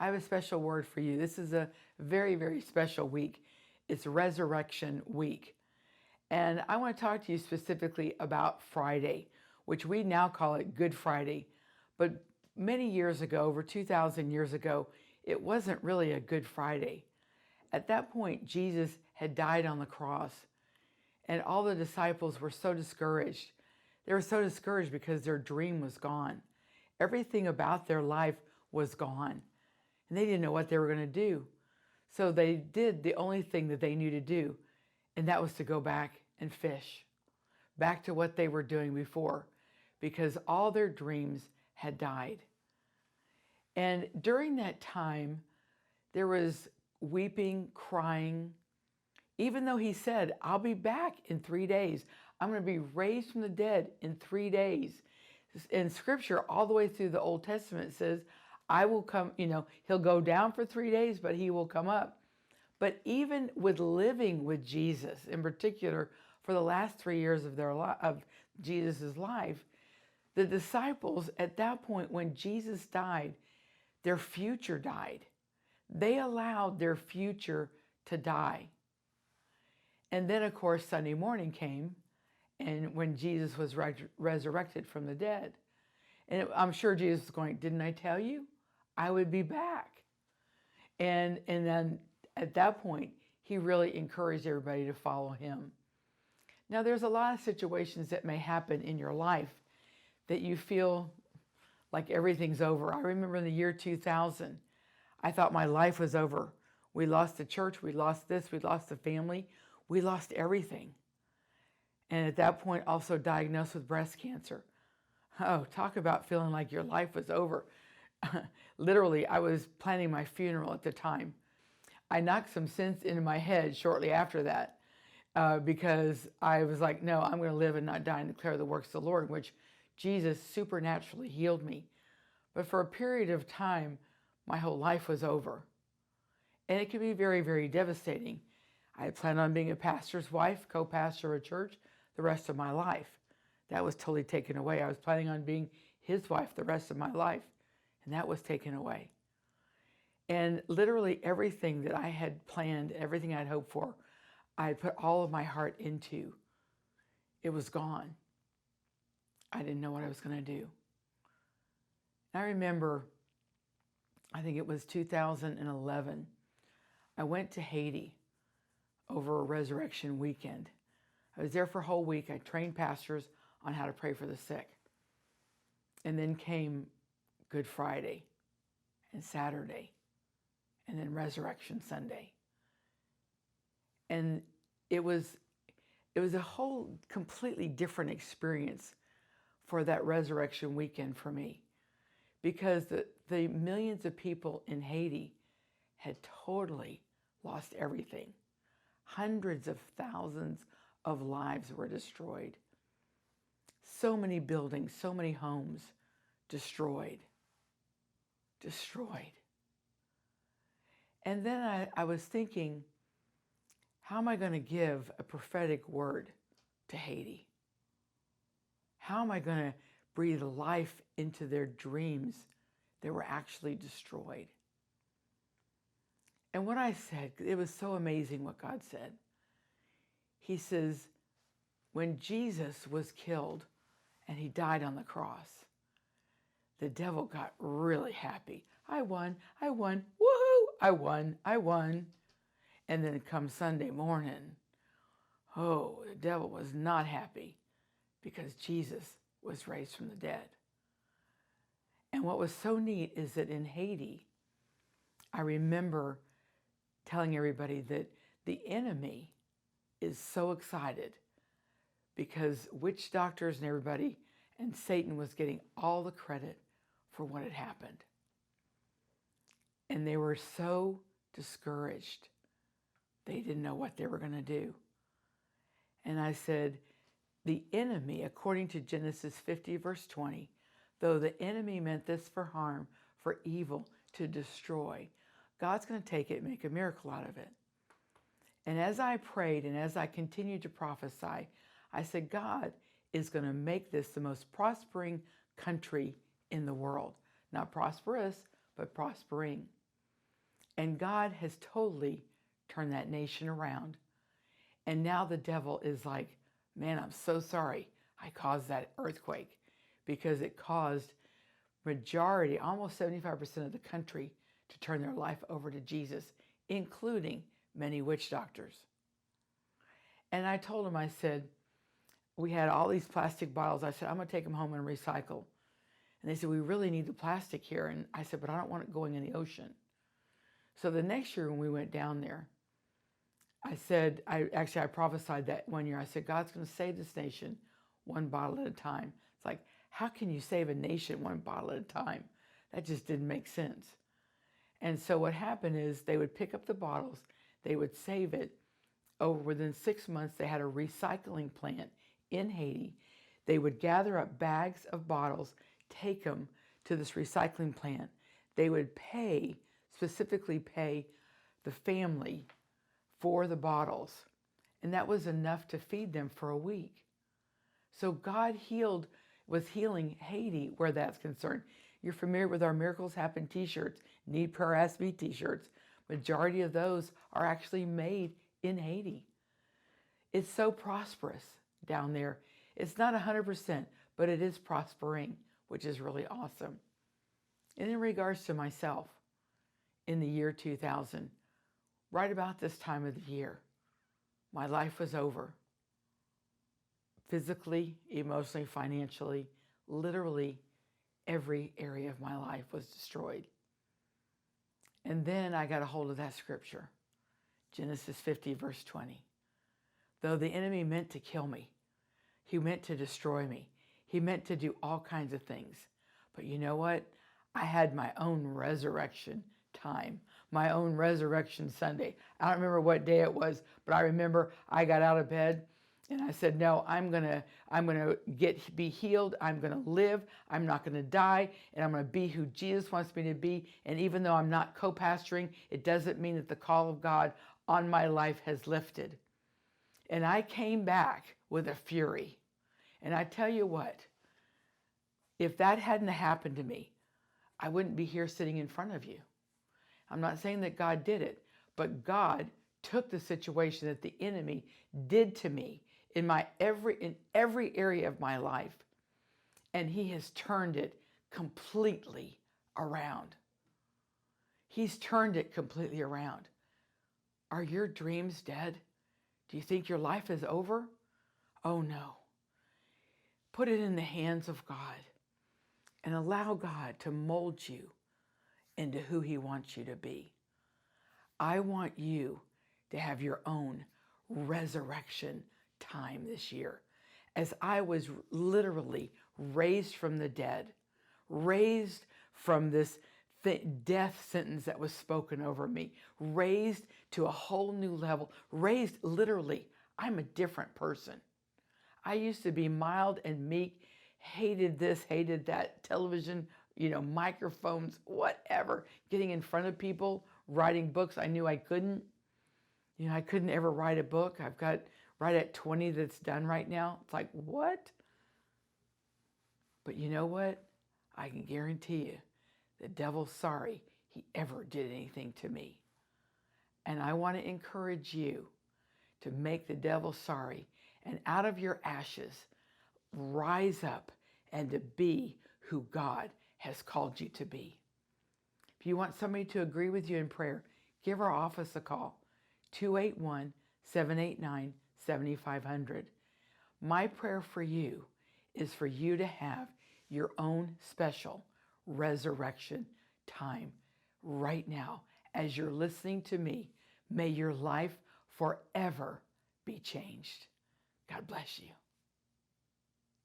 I have a special word for you. This is a very, very special week. It's Resurrection Week. And I want to talk to you specifically about Friday, which we now call it Good Friday. But many years ago, over 2,000 years ago, it wasn't really a Good Friday. At that point, Jesus had died on the cross, and all the disciples were so discouraged. They were so discouraged because their dream was gone. Everything about their life was gone, and they didn't know what they were going to do. So they did the only thing that they knew to do, and that was to go back and fish, back to what they were doing before, because all their dreams had died. And during that time, there was weeping, crying, even though he said, I'll be back in 3 days. I'm going to be raised from the dead in 3 days. In Scripture, all the way through the Old Testament, says, I will come, he'll go down for 3 days, but he will come up. But even with living with Jesus, in particular, for the last 3 years of of Jesus' life, the disciples at that point, when Jesus died, their future died. They allowed their future to die. And then, of course, Sunday morning came, and when Jesus was resurrected from the dead. And I'm sure Jesus was going, didn't I tell you I would be back? And then at that point, he really encouraged everybody to follow him. Now, there's a lot of situations that may happen in your life that you feel like everything's over. I remember in the year 2000, I thought my life was over. We lost the church, we lost this, we lost the family, we lost everything. And at that point, also diagnosed with breast cancer. Oh, talk about feeling like your life was over. Literally, I was planning my funeral at the time. I knocked some sense into my head shortly after that because I was like, no, I'm going to live and not die and declare the works of the Lord, which Jesus supernaturally healed me. But for a period of time, my whole life was over. And it can be very, very devastating. I had planned on being a pastor's wife, co-pastor of a church, the rest of my life. That was totally taken away. I was planning on being his wife the rest of my life, and that was taken away. And literally everything that I had planned, everything I'd hoped for, I had put all of my heart into, it was gone. I didn't know what I was going to do. I remember, I think it was 2011, I went to Haiti over a resurrection weekend. I was there for a whole week. I trained pastors on how to pray for the sick. And then came Good Friday and Saturday and then Resurrection Sunday. And it was a whole completely different experience for that resurrection weekend for me, because the millions of people in Haiti had totally lost everything. Hundreds of thousands of lives were destroyed. So many buildings, so many homes destroyed. Destroyed. And then I was thinking, how am I going to give a prophetic word to Haiti? How am I going to breathe life into their dreams that were actually destroyed? And what I said, it was so amazing what God said. He says, when Jesus was killed and he died on the cross, the devil got really happy. I won, woohoo, I won. And then come Sunday morning, oh, the devil was not happy because Jesus was raised from the dead. And what was so neat is that in Haiti, I remember telling everybody that the enemy is so excited because witch doctors and everybody and Satan was getting all the credit for what had happened. And they were so discouraged. They didn't know what they were going to do. And I said, the enemy, according to Genesis 50, verse 20, though the enemy meant this for harm, for evil, to destroy, God's going to take it and make a miracle out of it. And as I prayed and as I continued to prophesy, I said, God is going to make this the most prospering country in the world. Not prosperous, but prospering. And God has totally turned that nation around. And now the devil is like, man, I'm so sorry I caused that earthquake, because it caused majority, almost 75% of the country, to turn their life over to Jesus, including many witch doctors. And I told him, I said, we had all these plastic bottles. I said, I'm going to take them home and recycle. And they said, we really need the plastic here. And I said, but I don't want it going in the ocean. So the next year when we went down there, I said, I prophesied that one year. I said, God's going to save this nation one bottle at a time. It's like, how can you save a nation one bottle at a time? That just didn't make sense. And so what happened is they would pick up the bottles, they would save it. Within 6 months, they had a recycling plant in Haiti. They would gather up bags of bottles, take them to this recycling plant. They would specifically pay the family for the bottles. And that was enough to feed them for a week. So God was healing Haiti where that's concerned. You're familiar with our Miracles Happen t-shirts, Need Prayer Ask Me t-shirts. Majority of those are actually made in Haiti. It's so prosperous down there. It's not 100%, but it is prospering, which is really awesome. And in regards to myself, in the year 2000, right about this time of the year, my life was over. Physically, emotionally, financially, literally every area of my life was destroyed. And then I got a hold of that scripture, Genesis 50, verse 20. Though the enemy meant to kill me, he meant to destroy me, he meant to do all kinds of things. But you know what? I had my own resurrection time, my own resurrection Sunday. I don't remember what day it was, but I remember I got out of bed and I said, no, I'm gonna be healed. I'm gonna live. I'm not gonna die, and I'm gonna be who Jesus wants me to be. And even though I'm not co-pastoring, it doesn't mean that the call of God on my life has lifted. And I came back with a fury. And I tell you what, if that hadn't happened to me, I wouldn't be here sitting in front of you. I'm not saying that God did it, but God took the situation that the enemy did to me in every area of my life, and he has turned it completely around. He's turned it completely around. Are your dreams dead? Do you think your life is over? Oh no. Put it in the hands of God and allow God to mold you into who he wants you to be. I want you to have your own resurrection time this year. As I was literally raised from the dead, raised from this death sentence that was spoken over me, raised to a whole new level, raised literally, I'm a different person. I used to be mild and meek, hated this, hated that, television, microphones, whatever, getting in front of people, writing books. I knew I couldn't. I couldn't ever write a book. I've got right at 20 that's done right now. It's like, what? But you know what? I can guarantee you, the devil's sorry he ever did anything to me. And I want to encourage you to make the devil sorry, and out of your ashes, rise up and to be who God has called you to be. If you want somebody to agree with you in prayer, give our office a call, 281-789-7500. My prayer for you is for you to have your own special resurrection time right now. As you're listening to me, may your life forever be changed. God bless you.